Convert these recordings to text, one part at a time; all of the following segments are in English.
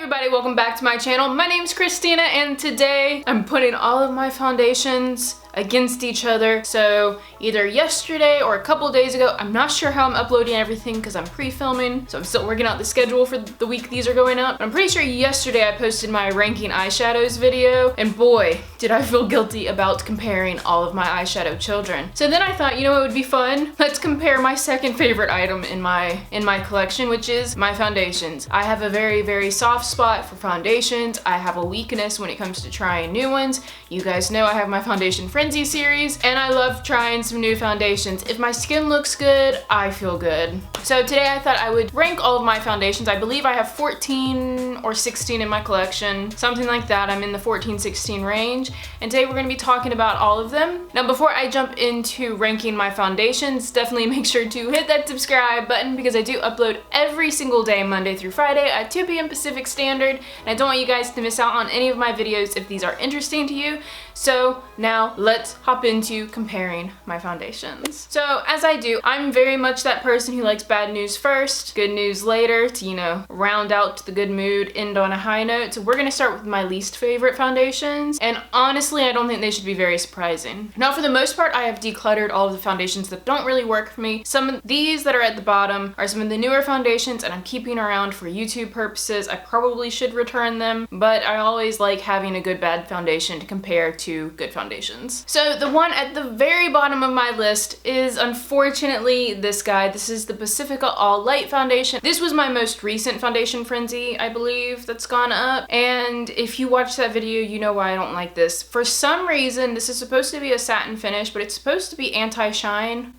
everybody, welcome back to my channel. My name's Christina and today I'm putting all of my foundations against each other. So either yesterday or a couple days ago, I'm not sure how I'm uploading everything because I'm pre-filming, so I'm still working out the schedule for the week these are going up. But I'm pretty sure yesterday I posted my ranking eyeshadows video, and boy, did I feel guilty about comparing all of my eyeshadow children. So then I thought, you know what would be fun? Let's compare my second favorite item in my collection, which is my foundations. I have a very soft spot for foundations. I have a weakness when it comes to trying new ones. You guys know I have my Foundation Frenzy series, and I love trying some new foundations. If my skin looks good, I feel good. So today I thought I would rank all of my foundations. I believe I have 14 or 16 in my collection, something like that. I'm in the 14-16 range, and today we're going to be talking about all of them. Now before I jump into ranking my foundations, definitely make sure to hit that subscribe button because I do upload every single day, Monday through Friday at 2 p.m. Pacific Standard, and I don't want you guys to miss out on any of my videos if these are interesting to you. So now let's hop into comparing my foundations. So as I do, I'm very much that person who likes bad news first, good news later to, you know, round out the good mood, end on a high note. So we're gonna start with my least favorite foundations, and honestly I don't think they should be very surprising. Now for the most part I have decluttered all of the foundations that don't really work for me. Some of these that are at the bottom are some of the newer foundations and I'm keeping around for YouTube purposes. I probably should return them, but I always like having a good bad foundation to compare to good foundations. So the one at the very bottom of my list is unfortunately this guy. This is the Pacifica All Light foundation. This was my most recent foundation frenzy, I believe, that's gone up. And if you watch that video, you know why I don't like this. For some reason, this is supposed to be a satin finish, but it's supposed to be anti-shine.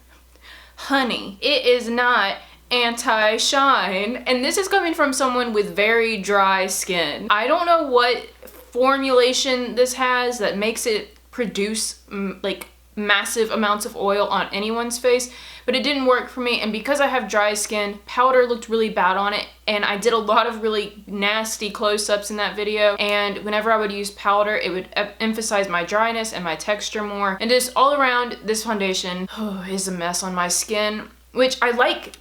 Honey, it is not anti-shine. And this is coming from someone with very dry skin. I don't know what formulation this has that makes it produce like massive amounts of oil on anyone's face, but it didn't work for me. And because I have dry skin, powder looked really bad on it, and I did a lot of really nasty close-ups in that video, and whenever I would use powder it would emphasize my dryness and my texture more, and just all around this foundation is a mess on my skin. Which I like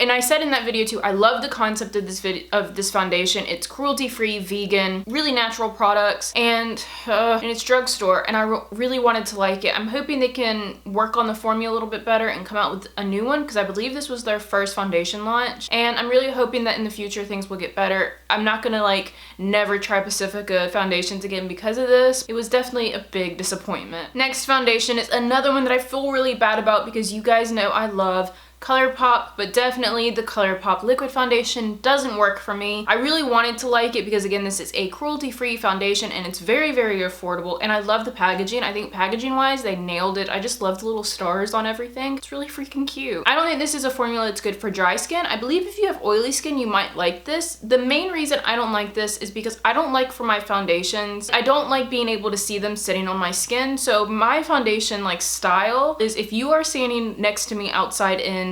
and I said in that video too, I love the concept of this foundation. It's cruelty-free, vegan, really natural products, and it's drugstore, and I really wanted to like it. I'm hoping they can work on the formula a little bit better and come out with a new one, because I believe this was their first foundation launch, and I'm really hoping that in the future things will get better. I'm not gonna like never try Pacifica foundations again because of this. It was definitely a big disappointment. Next foundation is another one that I feel really bad about because you guys know I love Colourpop, but definitely the Colourpop Liquid foundation doesn't work for me. I really wanted to like it because again, this is a cruelty-free foundation and it's very affordable, and I love the packaging. I think packaging wise they nailed it. I just love the little stars on everything. It's really freaking cute. I don't think this is a formula that's good for dry skin. I believe if you have oily skin you might like this. The main reason I don't like this is because I don't like for my foundations, I don't like being able to see them sitting on my skin. So my foundation like style is if you are standing next to me outside in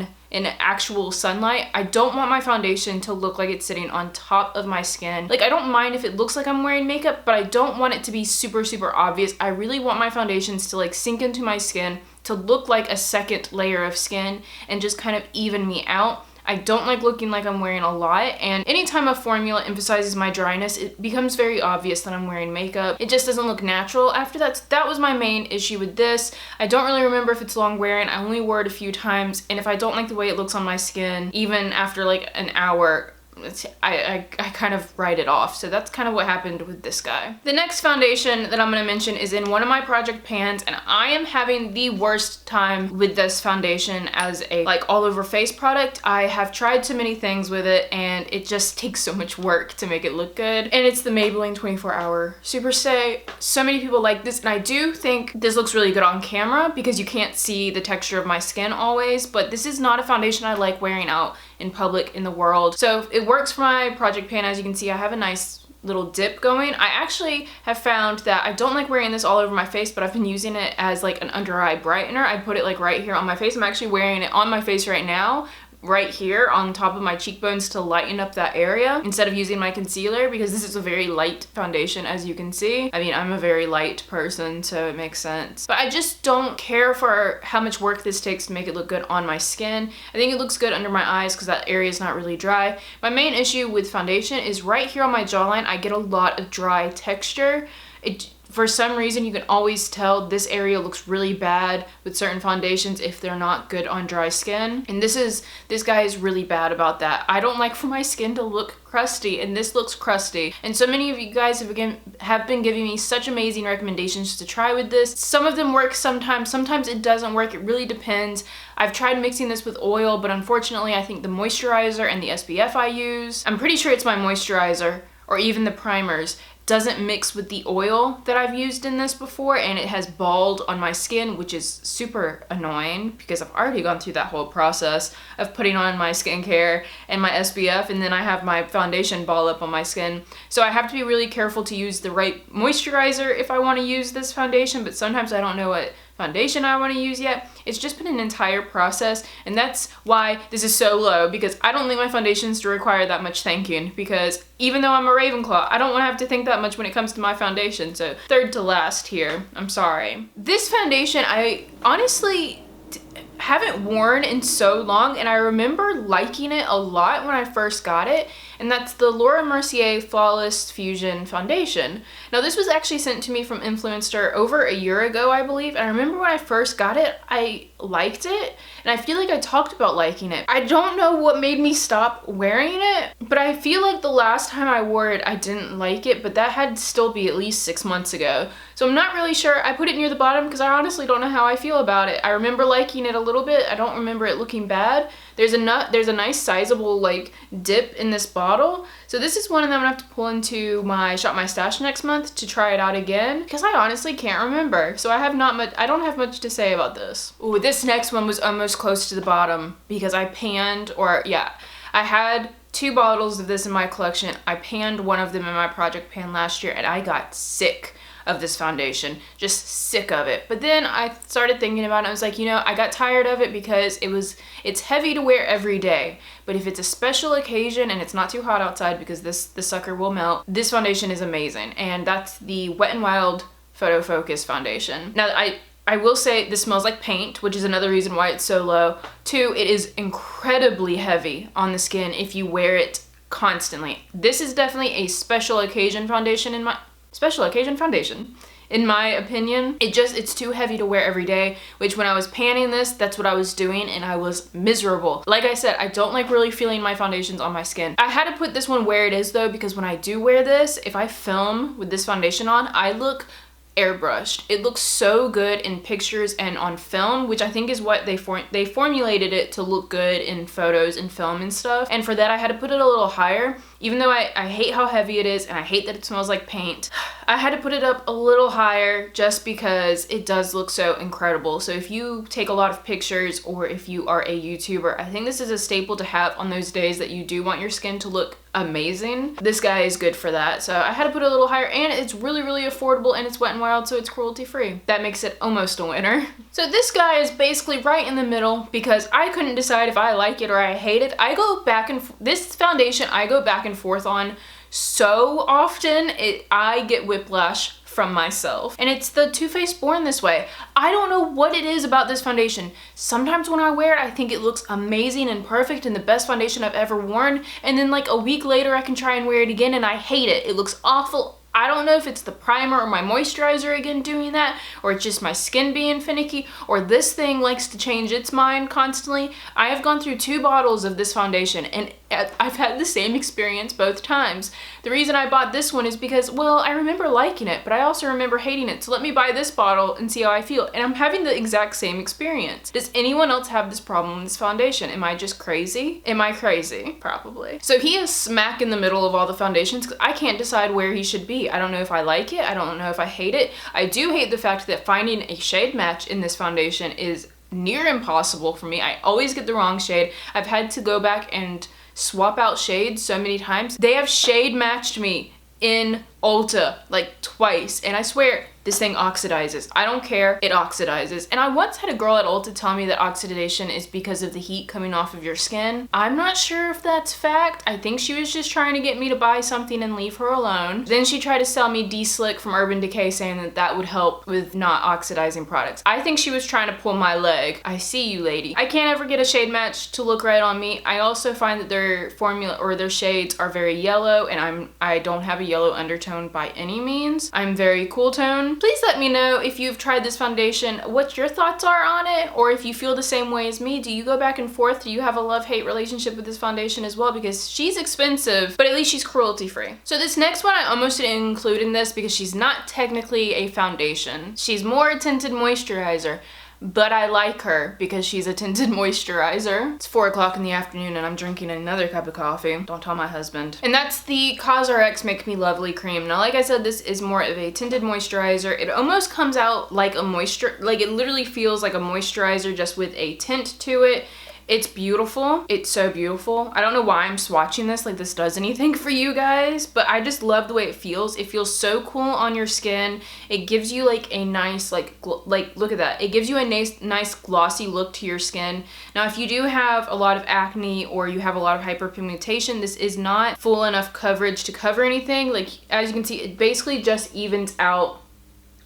actual sunlight, I don't want my foundation to look like it's sitting on top of my skin. Like I don't mind if it looks like I'm wearing makeup, but I don't want it to be super obvious. I really want my foundations to like sink into my skin, to look like a second layer of skin and just kind of even me out. I don't like looking like I'm wearing a lot, and anytime a formula emphasizes my dryness, it becomes very obvious that I'm wearing makeup. It just doesn't look natural. After that was my main issue with this. I don't really remember if it's long wearing. I only wore it a few times, and if I don't like the way it looks on my skin, even after like an hour, I kind of write it off. So that's kind of what happened with this guy. The next foundation that I'm going to mention is in one of my project pans, and I am having the worst time with this foundation as a like all over face product. I have tried so many things with it and it just takes so much work to make it look good, and it's the Maybelline 24-Hour Super Stay. So many people like this, and I do think this looks really good on camera because you can't see the texture of my skin always, but this is not a foundation I like wearing out in public in the world. So it works for my project pan. As you can see, I have a nice little dip going. I actually have found that I don't like wearing this all over my face, but I've been using it as like an under eye brightener. I put it like right here on my face. I'm actually wearing it on my face right now right here on top of my cheekbones to lighten up that area instead of using my concealer, because this is a very light foundation, as you can see. I mean, I'm a very light person, so it makes sense. But I just don't care for how much work this takes to make it look good on my skin. I think it looks good under my eyes because that area is not really dry. My main issue with foundation is right here on my jawline, I get a lot of dry texture. For some reason, you can always tell this area looks really bad with certain foundations if they're not good on dry skin. And this guy is really bad about that. I don't like for my skin to look crusty, and this looks crusty. And so many of you guys have been giving me such amazing recommendations to try with this. Some of them work sometimes it doesn't work. It really depends. I've tried mixing this with oil, but unfortunately, I think the moisturizer and the SPF I use, I'm pretty sure it's my moisturizer or even the primers, doesn't mix with the oil that I've used in this before, and it has balled on my skin, which is super annoying because I've already gone through that whole process of putting on my skincare and my SPF, and then I have my foundation ball up on my skin. So I have to be really careful to use the right moisturizer if I want to use this foundation, but sometimes I don't know what foundation I want to use yet. It's just been an entire process, and that's why this is so low, because I don't think my foundations do require that much thinking, because even though I'm a Ravenclaw, I don't want to have to think that much when it comes to my foundation. So third to last here, I'm sorry. This foundation I honestly haven't worn in so long, and I remember liking it a lot when I first got it, and that's the Laura Mercier Flawless Fusion Foundation. Now this was actually sent to me from Influencer over a year ago, I believe, and I remember when I first got it, I liked it, and I feel like I talked about liking it. I don't know what made me stop wearing it, but I feel like the last time I wore it, I didn't like it, but that had to still be at least 6 months ago. So I'm not really sure. I put it near the bottom because I honestly don't know how I feel about it. I remember liking it a little bit. I don't remember it looking bad. There's a nice sizable like dip in this bottle. So this is one that I'm gonna have to pull into my Shop My Stash next month to try it out again, because I honestly can't remember. So I don't have much to say about this. Ooh, this next one was almost close to the bottom because I panned, I had 2 bottles of this in my collection. I panned one of them in my project pan last year, and I got sick of this foundation, just sick of it. But then I started thinking about it. I was like, you know, I got tired of it because it's heavy to wear every day. But if it's a special occasion and it's not too hot outside, because the sucker will melt, this foundation is amazing. And that's the Wet n Wild Photo Focus foundation. Now I will say this smells like paint, which is another reason why it's so low. 2, it is incredibly heavy on the skin if you wear it constantly. This is definitely a special occasion foundation in my opinion. It's too heavy to wear every day, which when I was panning this, that's what I was doing, and I was miserable. Like I said, I don't like really feeling my foundations on my skin. I had to put this one where it is though, because when I do wear this, if I film with this foundation on, I look airbrushed. It looks so good in pictures and on film, which I think is what they formulated it to look good in photos and film and stuff. And for that, I had to put it a little higher. Even though I hate how heavy it is and I hate that it smells like paint, I had to put it up a little higher just because it does look so incredible. So if you take a lot of pictures, or if you are a YouTuber, I think this is a staple to have on those days that you do want your skin to look amazing. This guy is good for that. So I had to put it a little higher, and it's really, really affordable, and it's Wet n Wild, so it's cruelty free. That makes it almost a winner. So this guy is basically right in the middle because I couldn't decide if I like it or I hate it. This foundation I go back and forth on so often, I get whiplash from myself. And it's the Too Faced Born This Way. I don't know what it is about this foundation. Sometimes when I wear it, I think it looks amazing and perfect and the best foundation I've ever worn. And then like a week later, I can try and wear it again and I hate it. It looks awful. I don't know if it's the primer or my moisturizer again doing that, or it's just my skin being finicky, or this thing likes to change its mind constantly. I have gone through 2 bottles of this foundation and I've had the same experience both times. The reason I bought this one is because, well, I remember liking it, but I also remember hating it. So let me buy this bottle and see how I feel. And I'm having the exact same experience. Does anyone else have this problem with this foundation? Am I just crazy? Am I crazy? Probably. So he is smack in the middle of all the foundations because I can't decide where he should be. I don't know if I like it. I don't know if I hate it. I do hate the fact that finding a shade match in this foundation is near impossible for me. I always get the wrong shade. I've had to go back and swap out shades so many times. They have shade matched me in Ulta like twice, and I swear this thing oxidizes. I don't care, it oxidizes. And I once had a girl at Ulta tell me that oxidation is because of the heat coming off of your skin. I'm not sure if that's fact. I think she was just trying to get me to buy something and leave her alone. Then she tried to sell me D-Slick from Urban Decay, saying that that would help with not oxidizing products. I think she was trying to pull my leg. I see you, lady. I can't ever get a shade match to look right on me. I also find that their formula or their shades are very yellow, and I don't have a yellow undertone by any means. I'm very cool tone. Please let me know if you've tried this foundation, what your thoughts are on it, or if you feel the same way as me. Do you go back and forth? Do you have a love-hate relationship with this foundation as well? Because she's expensive, but at least she's cruelty-free. So this next one I almost didn't include in this because she's not technically a foundation. She's more a tinted moisturizer. But I like her because she's a tinted moisturizer. It's 4 o'clock in the afternoon and I'm drinking another cup of coffee. Don't tell my husband. And that's the CosRX Make Me Lovely Cream. Now, like I said, this is more of a tinted moisturizer. It almost comes out like a like it literally feels like a moisturizer just with a tint to it. It's beautiful. It's so beautiful. I don't know why I'm swatching this like this does anything for you guys, but I just love the way it feels. It feels so cool on your skin. It gives you like a nice, like look at that. It gives you a nice glossy look to your skin. Now, if you do have a lot of acne or you have a lot of hyperpigmentation, this is not full enough coverage to cover anything. Like, as you can see, it basically just evens out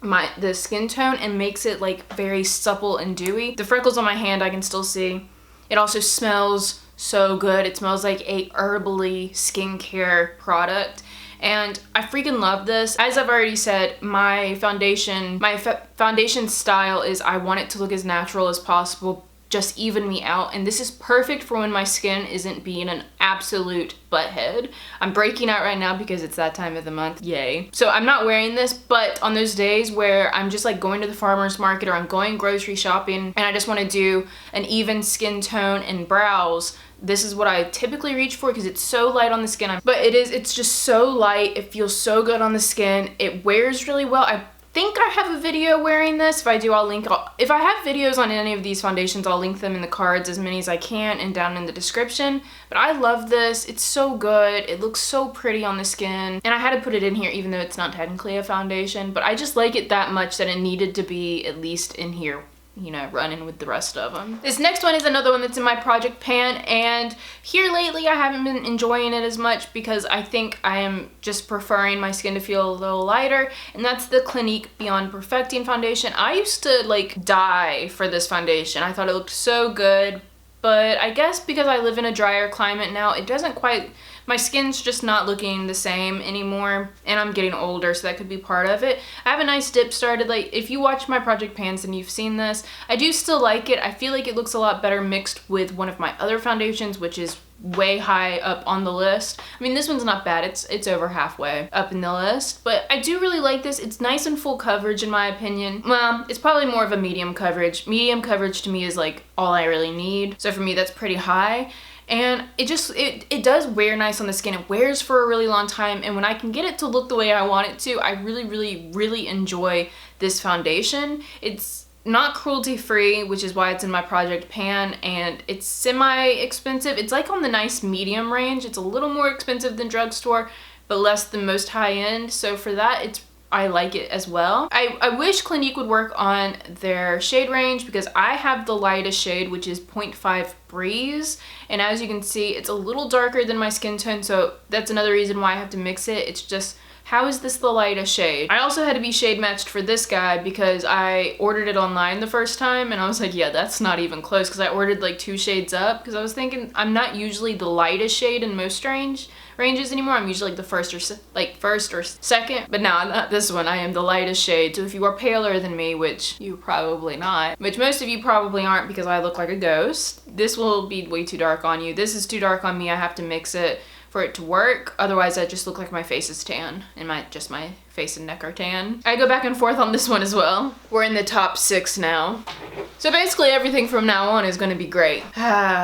the skin tone and makes it like very supple and dewy. The freckles on my hand I can still see. It also smells so good. It smells like a herbally skincare product. And I freaking love this. As I've already said, my foundation style is I want it to look as natural as possible, just even me out. And this is perfect for when my skin isn't being an absolute butthead. I'm breaking out right now because it's that time of the month, yay. So I'm not wearing this, but on those days where I'm just like going to the farmer's market or I'm going grocery shopping and I just want to do an even skin tone and brows, this is what I typically reach for because it's so light on the skin. But it's just so light. It feels so good on the skin. It wears really well. I think I have a video wearing this. If I do, I'll link. If I have videos on any of these foundations, I'll link them in the cards, as many as I can, and down in the description. But I love this. It's so good. It looks so pretty on the skin. And I had to put it in here even though it's not technically a foundation, but I just like it that much that it needed to be at least in here, you know, running with the rest of them. This next one is another one that's in my project pan, and here lately I haven't been enjoying it as much because I think I am just preferring my skin to feel a little lighter, and that's the Clinique Beyond Perfecting foundation. I used to like die for this foundation. I thought it looked so good, but I guess because I live in a drier climate now, it doesn't quite, my skin's just not looking the same anymore, and I'm getting older, so that could be part of it. I have a nice dip started. Like, if you watch my project pans and you've seen this, I do still like it. I feel like it looks a lot better mixed with one of my other foundations, which is way high up on the list. I mean, this one's not bad. It's over halfway up in the list, but I do really like this. It's nice and full coverage in my opinion. Well, it's probably more of a medium coverage. Medium coverage to me is like all I really need. So for me, that's pretty high. And it does wear nice on the skin. It wears for a really long time, and when I can get it to look the way I want it to, I really, really, really enjoy this foundation. It's not cruelty free, which is why it's in my project pan, and it's semi-expensive. It's like on the nice medium range. It's a little more expensive than drugstore, but less than most high-end. So for that, I like it as well. I wish Clinique would work on their shade range because I have the lightest shade, which is 0.5 Breeze. And as you can see, it's a little darker than my skin tone, so that's another reason why I have to mix it. It's just, how is this the lightest shade? I also had to be shade matched for this guy because I ordered it online the first time, and I was like, yeah, that's not even close, because I ordered like 2 shades up because I was thinking I'm not usually the lightest shade in most ranges anymore. I'm usually like the first or second, but now not this one. I am the lightest shade. So if you are paler than me, which you probably not, which most of you probably aren't because I look like a ghost, this will be way too dark on you. This is too dark on me. I have to mix it for it to work. Otherwise, I just look like my face is tan, and my face and neck are tan. I go back and forth on this one as well. We're in the top 6 now. So basically everything from now on is gonna be great.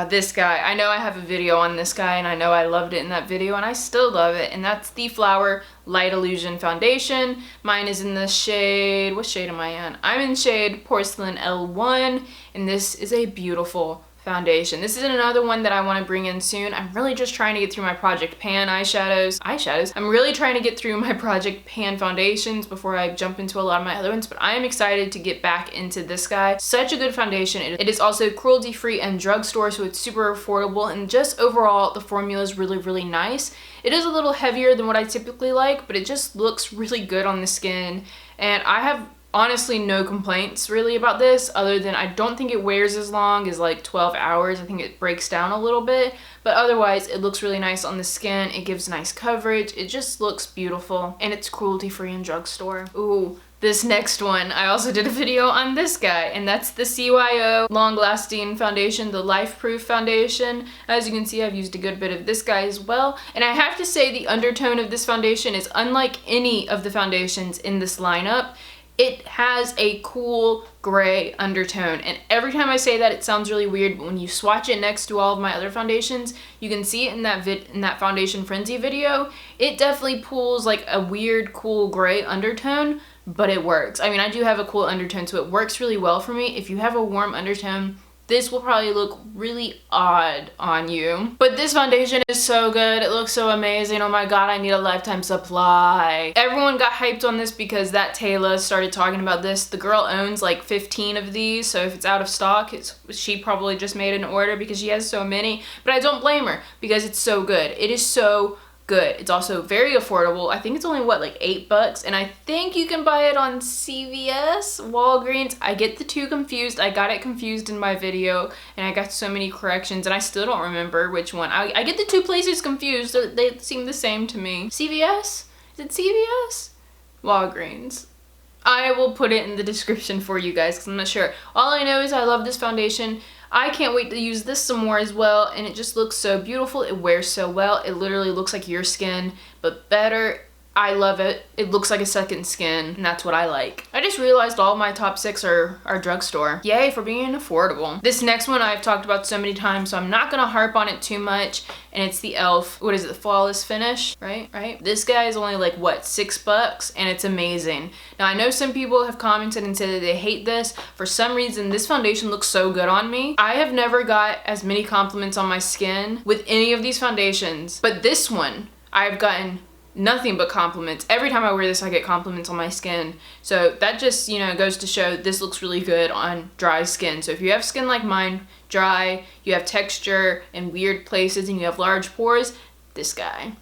This guy. I know I have a video on this guy, and I know I loved it in that video, and I still love it, and that's the Flower Light Illusion Foundation. Mine is in the shade, what shade am I in? I'm in shade Porcelain L1, and this is a beautiful foundation. This is another one that I want to bring in soon. I'm really just trying to get through my Project Pan eyeshadows. I'm really trying to get through my Project Pan foundations before I jump into a lot of my other ones, but I am excited to get back into this guy. Such a good foundation. It is also cruelty-free and drugstore, so it's super affordable, and just overall the formula is really, really nice. It is a little heavier than what I typically like, but it just looks really good on the skin, and I have honestly no complaints really about this, other than I don't think it wears as long as like 12 hours. I think it breaks down a little bit, but otherwise it looks really nice on the skin. It gives nice coverage. It just looks beautiful, and it's cruelty-free in drugstore. Ooh, this next one, I also did a video on this guy, and that's the CYO long-lasting foundation, the Lifeproof foundation. As you can see, I've used a good bit of this guy as well, and I have to say the undertone of this foundation is unlike any of the foundations in this lineup. It has a cool gray undertone, and every time I say that it sounds really weird, but when you swatch it next to all of my other foundations, you can see it in that Foundation Frenzy video. It definitely pulls like a weird cool gray undertone, but it works. I mean, I do have a cool undertone, so it works really well for me. If you have a warm undertone, this will probably look really odd on you. But this foundation is so good. It looks so amazing. Oh my god, I need a lifetime supply. Everyone got hyped on this because that Taylor started talking about this. The girl owns like 15 of these, so if it's out of stock, she probably just made an order because she has so many. But I don't blame her because it's so good. It is so good. It's also very affordable. I think it's only what, like $8, and I think you can buy it on CVS, Walgreens. I get the two confused. I got it confused in my video, and I got so many corrections, and I still don't remember which one. I get the two places confused. They seem the same to me. CVS? Is it CVS? Walgreens. I will put it in the description for you guys because I'm not sure. All I know is I love this foundation. I can't wait to use this some more as well, and it just looks so beautiful. It wears so well. It literally looks like your skin, but better. I love it. It looks like a second skin, and that's what I like. I just realized all my top 6 are drugstore. Yay for being affordable. This next one I've talked about so many times, so I'm not gonna harp on it too much, and it's the e.l.f. What is it? The Flawless Finish, right? This guy is only like, what, $6, and it's amazing. Now, I know some people have commented and said that they hate this. For some reason, this foundation looks so good on me. I have never got as many compliments on my skin with any of these foundations, but this one, I've gotten nothing but compliments. Every time I wear this, I get compliments on my skin. So that just, you know, goes to show this looks really good on dry skin. So if you have skin like mine, dry, you have texture in weird places, and you have large pores, this guy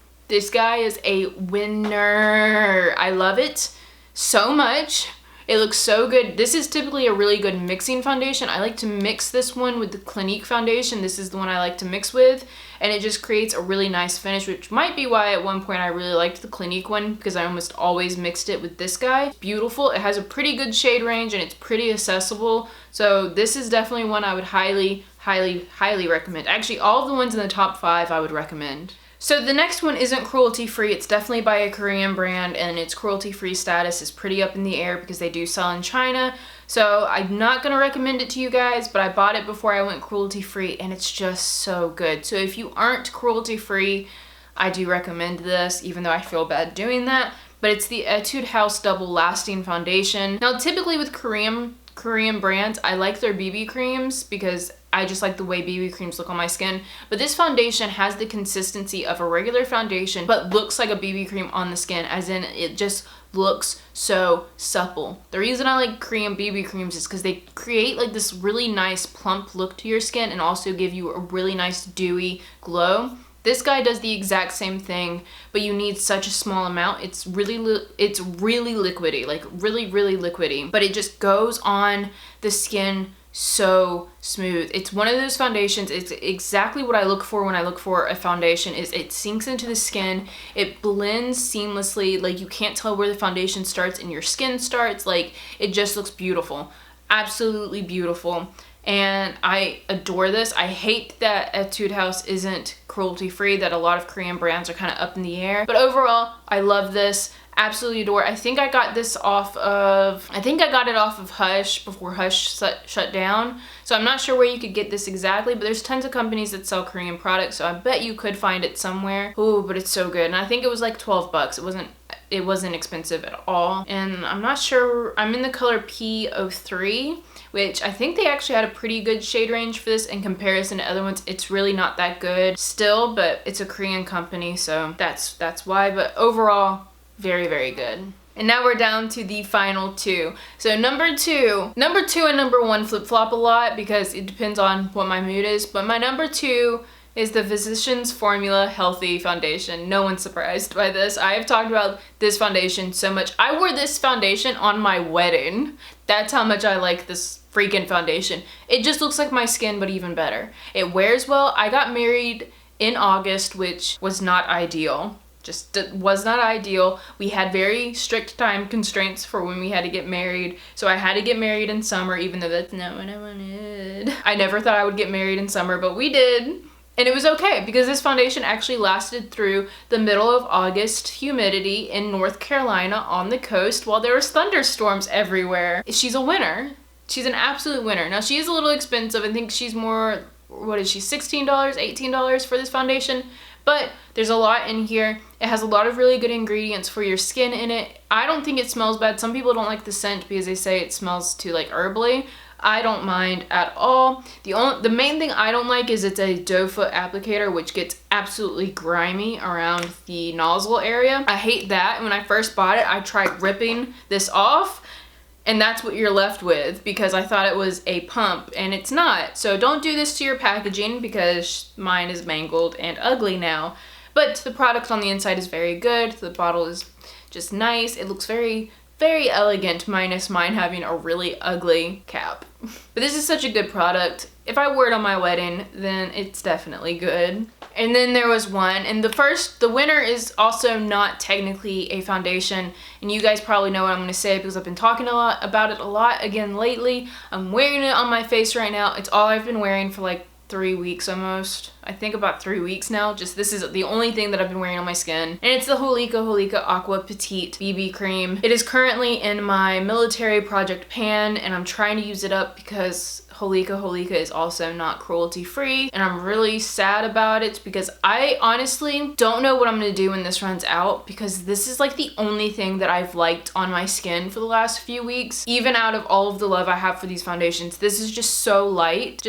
is a winner. I love it so much. It looks so good. This is typically a really good mixing foundation. I like to mix this one with the Clinique foundation. This is the one I like to mix with, and it just creates a really nice finish, which might be why at one point I really liked the Clinique one, because I almost always mixed it with this guy. It's beautiful. It has a pretty good shade range, and it's pretty accessible. So this is definitely one I would highly, highly, highly recommend. Actually, all of the ones in the top 5 I would recommend. So the next one isn't cruelty-free. It's definitely by a Korean brand, and its cruelty-free status is pretty up in the air because they do sell in China. So I'm not going to recommend it to you guys, but I bought it before I went cruelty-free, and it's just so good. So if you aren't cruelty-free, I do recommend this, even though I feel bad doing that. But it's the Etude House Double Lasting Foundation. Now, typically with Korean brands, I like their BB creams because I just like the way BB creams look on my skin. But this foundation has the consistency of a regular foundation, but looks like a BB cream on the skin, as in it just looks so supple. The reason I like Korean BB creams is because they create like this really nice plump look to your skin and also give you a really nice dewy glow. This guy does the exact same thing, but you need such a small amount. It's really liquidy, like really liquidy, but it just goes on the skin so smooth. It's one of those foundations. It's exactly what I look for when I look for a foundation. Is it sinks into the skin, it blends seamlessly, like you can't tell where the foundation starts and your skin starts. Like, it just looks beautiful, absolutely beautiful. And I adore this. I hate that Etude House isn't cruelty free, that a lot of Korean brands are kind of up in the air, but overall I love this. Absolutely adore. I think I got this off of, Hush before Hush shut down. So I'm not sure where you could get this exactly, but there's tons of companies that sell Korean products, so I bet you could find it somewhere. Ooh, but it's so good. And I think it was like $12. it wasn't expensive at all. And I'm not sure, I'm in the color P03, which I think they actually had a pretty good shade range for this in comparison to other ones. It's really not that good still, but it's a Korean company, so that's why. But overall, very, very good. And now we're down to the final two. So number two and number one flip-flop a lot because it depends on what my mood is. But my number two is the Physicians Formula Healthy Foundation. No one's surprised by this. I have talked about this foundation so much. I wore this foundation on my wedding. That's how much I like this freaking foundation. It just looks like my skin, but even better. It wears well. I got married in August, which was not ideal. Just was not ideal. We had very strict time constraints for when we had to get married. So I had to get married in summer, even though that's not what I wanted. I never thought I would get married in summer, but we did. And it was okay because this foundation actually lasted through the middle of August humidity in North Carolina on the coast while there was thunderstorms everywhere. She's a winner. She's an absolute winner. Now she is a little expensive. I think she's more, what is she, $16, $18 for this foundation? But there's a lot in here. It has a lot of really good ingredients for your skin in it. I don't think it smells bad. Some people don't like the scent because they say it smells too like herbally. I don't mind at all. The main thing I don't like is it's a doe foot applicator, which gets absolutely grimy around the nozzle area. I hate that. When I first bought it, I tried ripping this off, and that's what you're left with because I thought it was a pump and it's not. So don't do this to your packaging because mine is mangled and ugly now. But the product on the inside is very good. The bottle is just nice. It looks very, very elegant, minus mine having a really ugly cap. But this is such a good product. If I wore it on my wedding, then it's definitely good. And then there was one, and the winner is also not technically a foundation, and you guys probably know what I'm going to say because I've been talking about it a lot again lately. I'm wearing it on my face right now. It's all I've been wearing for like 3 weeks almost. I think about 3 weeks now. Just this is the only thing that I've been wearing on my skin. And it's the Holika Aqua Petite BB Cream. It is currently in my military project pan and I'm trying to use it up because Holika is also not cruelty free, and I'm really sad about it because I honestly don't know what I'm gonna do when this runs out because this is like the only thing that I've liked on my skin for the last few weeks. Even out of all of the love I have for these foundations, this is just so light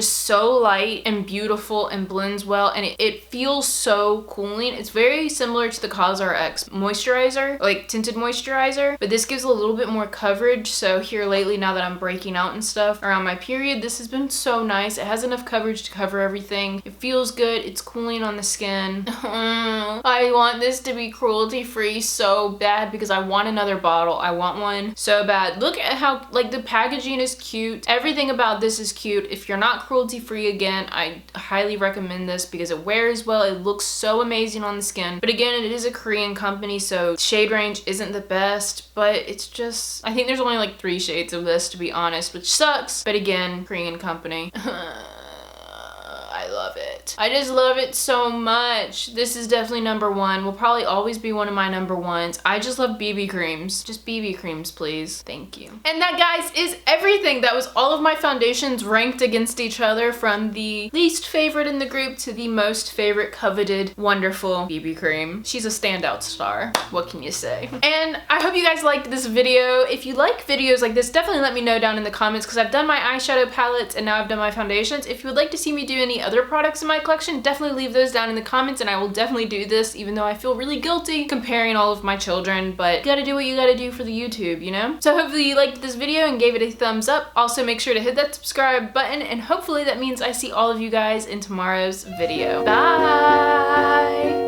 and beautiful and blends well, and it feels so cooling. It's very similar to the CosRX moisturizer, like tinted moisturizer, but this gives a little bit more coverage. So here lately, now that I'm breaking out and stuff around my period, this has been so nice. It has enough coverage to cover everything. It feels good. It's cooling on the skin. I want this to be cruelty free so bad because I want another bottle. I want one so bad. Look at how like the packaging is cute. Everything about this is cute. If you're not cruelty free, again, I highly recommend this because it wears well. It looks so amazing on the skin. But again, it is a Korean company, so shade range isn't the best, but it's just, I think there's only like 3 shades of this to be honest, which sucks. But again, Korean company. I love it. I just love it so much. This is definitely number one. Will probably always be one of my number ones. I just love BB creams. Just BB creams, please. Thank you. And that, guys, is everything. That was all of my foundations ranked against each other from the least favorite in the group to the most favorite, coveted, wonderful BB cream. She's a standout star. What can you say? And I hope you guys liked this video. If you like videos like this, definitely let me know down in the comments because I've done my eyeshadow palettes and now I've done my foundations. If you would like to see me do any other products in my collection, definitely leave those down in the comments and I will definitely do this, even though I feel really guilty comparing all of my children, but you gotta do what you gotta do for the YouTube, you know? So hopefully you liked this video and gave it a thumbs up. Also make sure to hit that subscribe button and hopefully that means I see all of you guys in tomorrow's video. Bye!